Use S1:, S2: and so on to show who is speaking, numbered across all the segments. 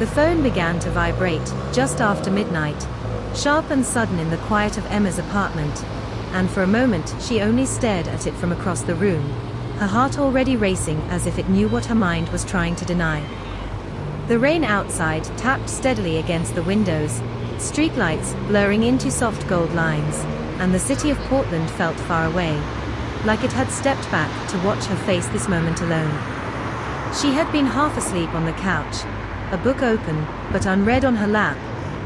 S1: The phone began to vibrate, just after midnight, sharp and sudden in the quiet of Emma's apartment, and for a moment she only stared at it from across the room, her heart already racing as if it knew what her mind was trying to deny. The rain outside tapped steadily against the windows, streetlights blurring into soft gold lines, and the city of Portland felt far away, like it had stepped back to watch her face this moment alone. She had been half asleep on the couch, a book open, but unread on her lap,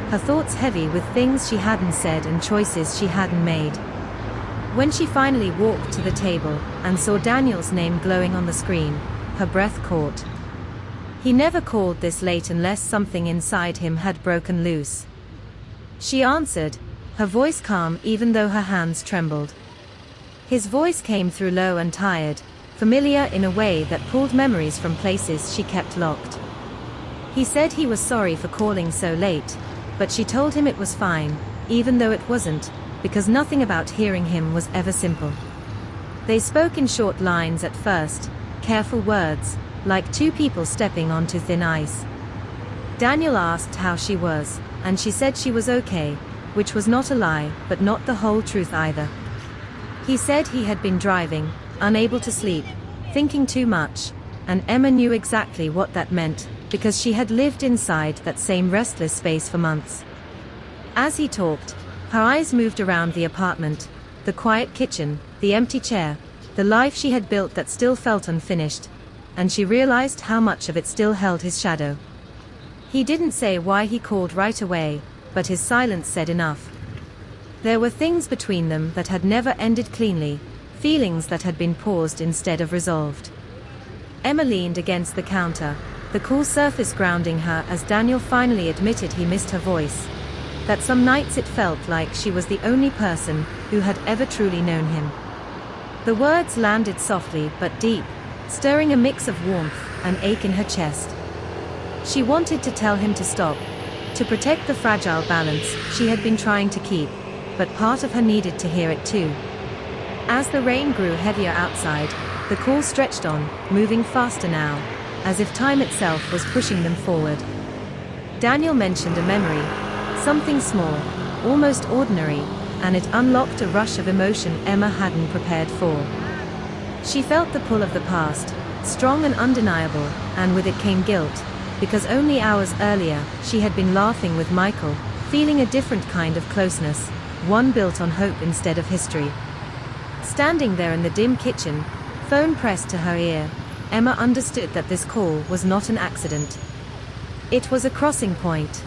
S1: her thoughts heavy with things she hadn't said and choices she hadn't made. When she finally walked to the table and saw Daniel's name glowing on the screen, her breath caught. He never called this late unless something inside him had broken loose. She answered, her voice calm even though her hands trembled. His voice came through low and tired, familiar in a way that pulled memories from places she kept locked. He said he was sorry for calling so late, but she told him it was fine, even though it wasn't, because nothing about hearing him was ever simple. They spoke in short lines at first, careful words, like two people stepping onto thin ice. Daniel asked how she was, and she said she was okay, which was not a lie, but not the whole truth either. He said he had been driving, unable to sleep, thinking too much, and Emma knew exactly what that meant, because she had lived inside that same restless space for months. As he talked, her eyes moved around the apartment, the quiet kitchen, the empty chair, the life she had built that still felt unfinished, and she realized how much of it still held his shadow. He didn't say why he called right away, but his silence said enough. There were things between them that had never ended cleanly, feelings that had been paused instead of resolved. Emma leaned against the counter, the cool surface grounding her as Daniel finally admitted he missed her voice, that some nights it felt like she was the only person who had ever truly known him. The words landed softly but deep, stirring a mix of warmth and ache in her chest. She wanted to tell him to stop, to protect the fragile balance she had been trying to keep, but part of her needed to hear it too. As the rain grew heavier outside, the call stretched on, moving faster now, as if time itself was pushing them forward. Daniel mentioned a memory, something small, almost ordinary, and it unlocked a rush of emotion Emma hadn't prepared for. She felt the pull of the past, strong and undeniable, and with it came guilt, because only hours earlier she had been laughing with Michael, feeling a different kind of closeness, one built on hope instead of history. Standing there in the dim kitchen, phone pressed to her ear, Emma understood that this call was not an accident. It was a crossing point.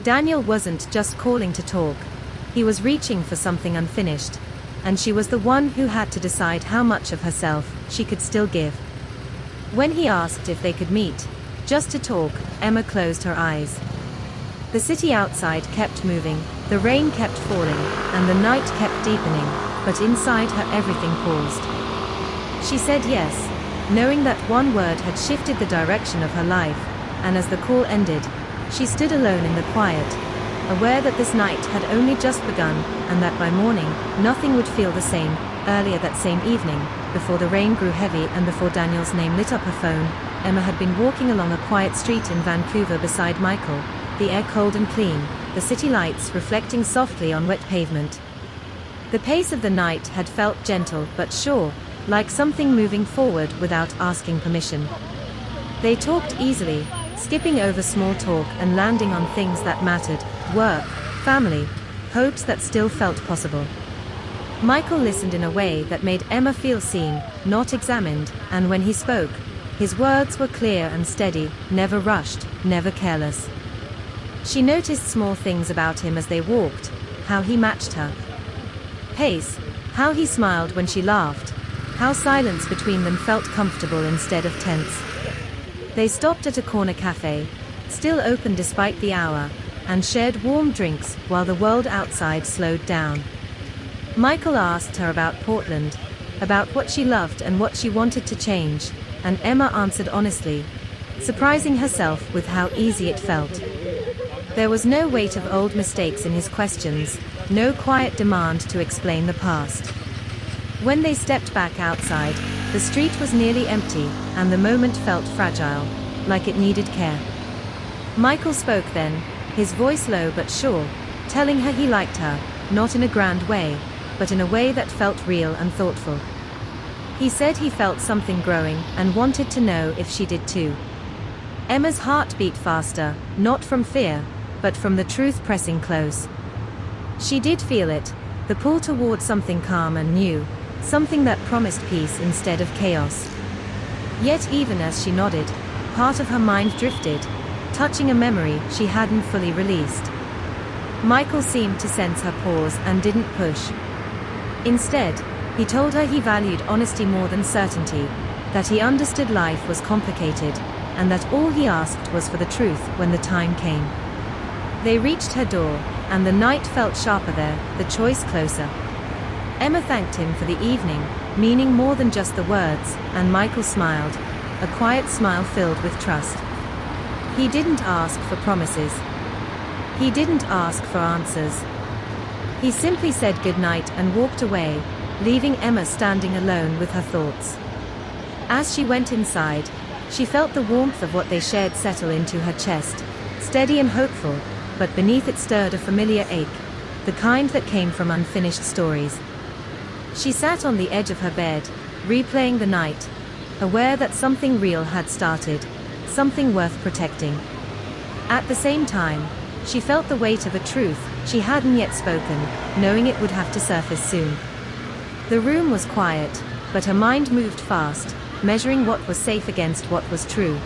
S1: Daniel wasn't just calling to talk, he was reaching for something unfinished, and she was the one who had to decide how much of herself she could still give. When he asked if they could meet, just to talk, Emma closed her eyes. The city outside kept moving, the rain kept falling, and the night kept deepening, but inside her everything paused. She said yes, knowing that one word had shifted the direction of her life, and as the call ended, she stood alone in the quiet, aware that this night had only just begun, and that by morning, nothing would feel the same. Earlier that same evening, before the rain grew heavy and before Daniel's name lit up her phone, Emma had been walking along a quiet street in Vancouver beside Michael, the air cold and clean, the city lights reflecting softly on wet pavement. The pace of the night had felt gentle but sure, like something moving forward without asking permission. They talked easily, skipping over small talk and landing on things that mattered, work, family, hopes that still felt possible. Michael listened in a way that made Emma feel seen, not examined, and when he spoke, his words were clear and steady, never rushed, never careless. She noticed small things about him as they walked, how he matched her pace, how he smiled when she laughed, how silence between them felt comfortable instead of tense. They stopped at a corner cafe, still open despite the hour, and shared warm drinks while the world outside slowed down. Michael asked her about Portland, about what she loved and what she wanted to change, and Emma answered honestly, surprising herself with how easy it felt. There was no weight of old mistakes in his questions, no quiet demand to explain the past. When they stepped back outside, the street was nearly empty, and the moment felt fragile, like it needed care. Michael spoke then, his voice low but sure, telling her he liked her, not in a grand way, but in a way that felt real and thoughtful. He said he felt something growing and wanted to know if she did too. Emma's heart beat faster, not from fear, but from the truth pressing close. She did feel it, the pull toward something calm and new, something that promised peace instead of chaos. Yet even as she nodded, part of her mind drifted, touching a memory she hadn't fully released. Michael seemed to sense her pause and didn't push. Instead, he told her he valued honesty more than certainty, that he understood life was complicated, and that all he asked was for the truth when the time came. They reached her door, and the night felt sharper there, the choice closer. Emma thanked him for the evening, meaning more than just the words, and Michael smiled, a quiet smile filled with trust. He didn't ask for promises. He didn't ask for answers. He simply said goodnight and walked away, leaving Emma standing alone with her thoughts. As she went inside, she felt the warmth of what they shared settle into her chest, steady and hopeful, but beneath it stirred a familiar ache, the kind that came from unfinished stories. She sat on the edge of her bed, replaying the night, aware that something real had started, something worth protecting. At the same time, she felt the weight of a truth she hadn't yet spoken, knowing it would have to surface soon. The room was quiet, but her mind moved fast, measuring what was safe against what was true.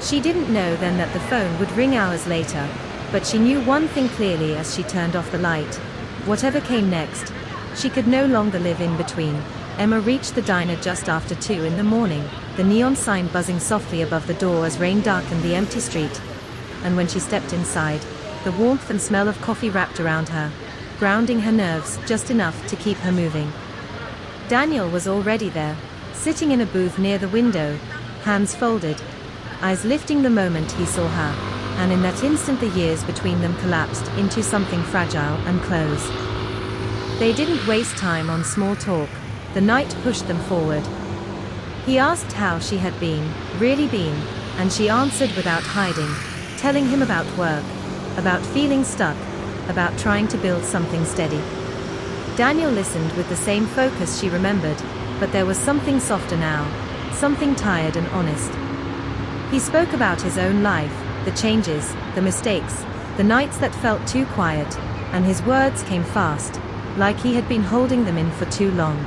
S1: She didn't know then that the phone would ring hours later, but she knew one thing clearly as she turned off the light. Whatever came next, she could no longer live in between. Emma reached the diner just after 2 in the morning, the neon sign buzzing softly above the door as rain darkened the empty street. And when she stepped inside, the warmth and smell of coffee wrapped around her, grounding her nerves just enough to keep her moving. Daniel was already there, sitting in a booth near the window, hands folded, eyes lifting the moment he saw her, and in that instant the years between them collapsed into something fragile and close. They didn't waste time on small talk, the night pushed them forward. He asked how she had been, really been, and she answered without hiding, telling him about work, about feeling stuck, about trying to build something steady. Daniel listened with the same focus she remembered, but there was something softer now, something tired and honest. He spoke about his own life, the changes, the mistakes, the nights that felt too quiet, and his words came fast, like he had been holding them in for too long.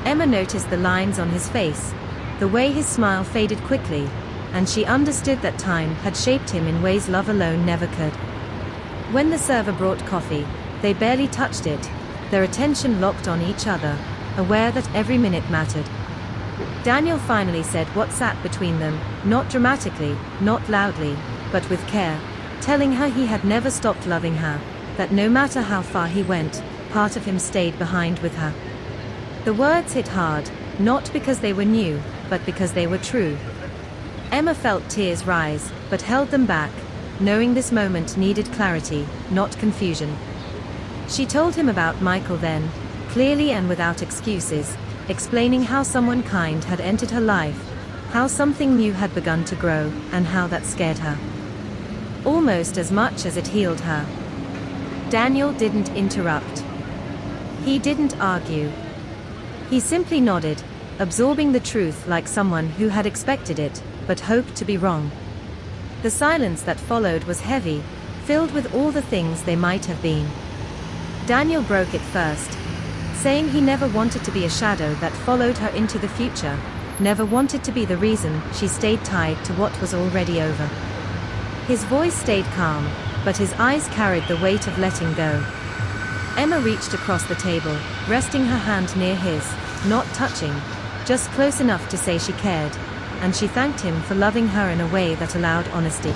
S1: Emma noticed the lines on his face, the way his smile faded quickly, and she understood that time had shaped him in ways love alone never could. When the server brought coffee, they barely touched it, their attention locked on each other, aware that every minute mattered. Daniel finally said what sat between them, not dramatically, not loudly, but with care, telling her he had never stopped loving her, that no matter how far he went, part of him stayed behind with her. The words hit hard, not because they were new, but because they were true. Emma felt tears rise, but held them back, knowing this moment needed clarity, not confusion. She told him about Michael then, clearly and without excuses, explaining how someone kind had entered her life, how something new had begun to grow, and how that scared her. Almost as much as it healed her. Daniel didn't interrupt. He didn't argue. He simply nodded, absorbing the truth like someone who had expected it, but hoped to be wrong. The silence that followed was heavy, filled with all the things they might have been. Daniel broke it first, saying he never wanted to be a shadow that followed her into the future, never wanted to be the reason she stayed tied to what was already over. His voice stayed calm, but his eyes carried the weight of letting go. Emma reached across the table, resting her hand near his, not touching, just close enough to say she cared, and she thanked him for loving her in a way that allowed honesty.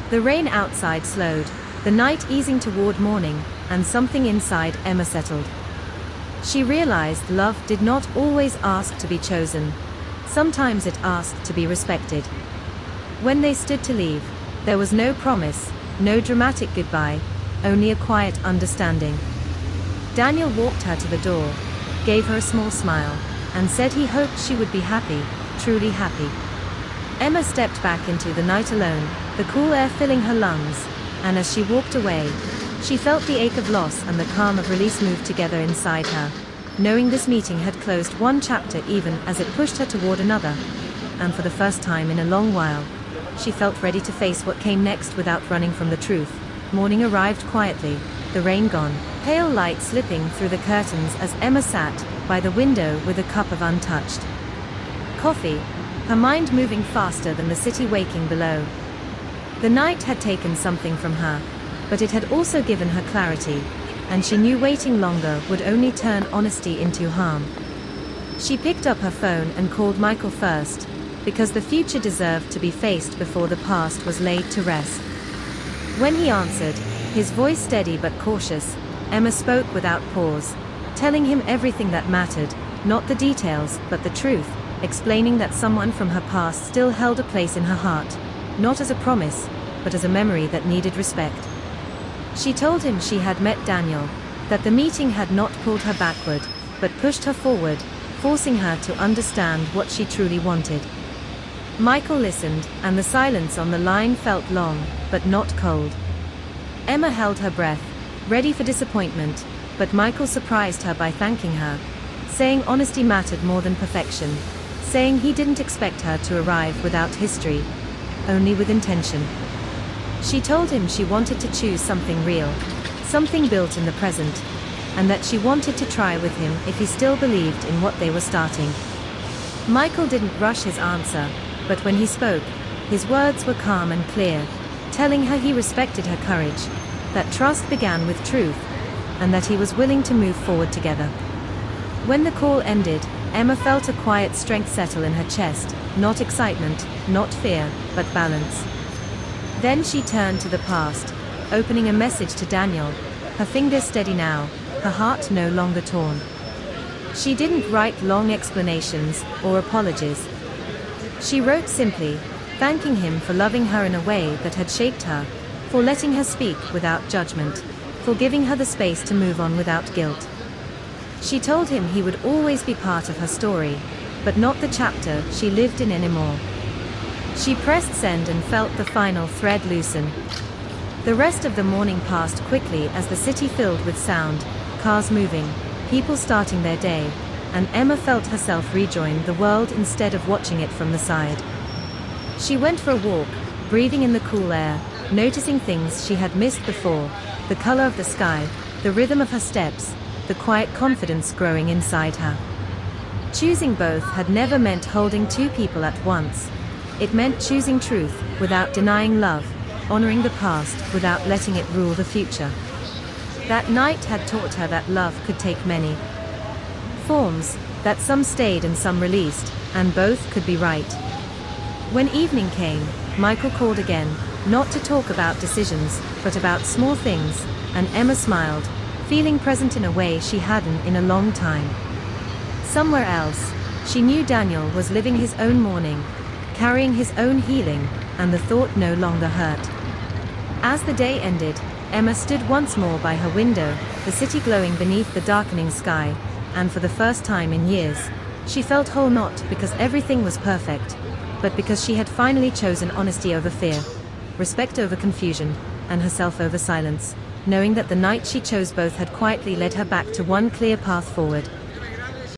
S1: The rain outside slowed, the night easing toward morning, and something inside Emma settled. She realized love did not always ask to be chosen. Sometimes it asked to be respected. When they stood to leave, there was no promise, no dramatic goodbye, only a quiet understanding. Daniel walked her to the door, gave her a small smile, and said he hoped she would be happy, truly happy. Emma stepped back into the night alone, the cool air filling her lungs, and as she walked away, she felt the ache of loss and the calm of release move together inside her, knowing this meeting had closed one chapter even as it pushed her toward another. And for the first time in a long while, she felt ready to face what came next without running from the truth. Morning arrived quietly, the rain gone, pale light slipping through the curtains as Emma sat by the window with a cup of untouched coffee, her mind moving faster than the city waking below. The night had taken something from her, but it had also given her clarity, and she knew waiting longer would only turn honesty into harm. She picked up her phone and called Michael first, because the future deserved to be faced before the past was laid to rest. When he answered, his voice steady but cautious, Emma spoke without pause, telling him everything that mattered, not the details, but the truth, explaining that someone from her past still held a place in her heart, not as a promise, but as a memory that needed respect. She told him she had met Daniel, that the meeting had not pulled her backward, but pushed her forward, forcing her to understand what she truly wanted. Michael listened, and the silence on the line felt long, but not cold. Emma held her breath, ready for disappointment, but Michael surprised her by thanking her, saying honesty mattered more than perfection, saying he didn't expect her to arrive without history, only with intention. She told him she wanted to choose something real, something built in the present, and that she wanted to try with him if he still believed in what they were starting. Michael didn't rush his answer, but when he spoke, his words were calm and clear, telling her he respected her courage, that trust began with truth, and that he was willing to move forward together. When the call ended, Emma felt a quiet strength settle in her chest, not excitement, not fear, but balance. Then she turned to the past, opening a message to Daniel, her fingers steady now, her heart no longer torn. She didn't write long explanations or apologies. She wrote simply, thanking him for loving her in a way that had shaped her, for letting her speak without judgment, for giving her the space to move on without guilt. She told him he would always be part of her story, but not the chapter she lived in anymore. She pressed send and felt the final thread loosen. The rest of the morning passed quickly as the city filled with sound, cars moving, people starting their day, and Emma felt herself rejoin the world instead of watching it from the side. She went for a walk, breathing in the cool air, noticing things she had missed before, the color of the sky, the rhythm of her steps, the quiet confidence growing inside her. Choosing both had never meant holding two people at once. It meant choosing truth without denying love, honoring the past without letting it rule the future. That night had taught her that love could take many forms, that some stayed and some released, and both could be right. When evening came, Michael called again, not to talk about decisions, but about small things, and Emma smiled, feeling present in a way she hadn't in a long time. Somewhere else, she knew Daniel was living his own morning, carrying his own healing, and the thought no longer hurt. As the day ended, Emma stood once more by her window, the city glowing beneath the darkening sky, and for the first time in years, she felt whole, not because everything was perfect, but because she had finally chosen honesty over fear, respect over confusion, and herself over silence, knowing that the night she chose both had quietly led her back to one clear path forward.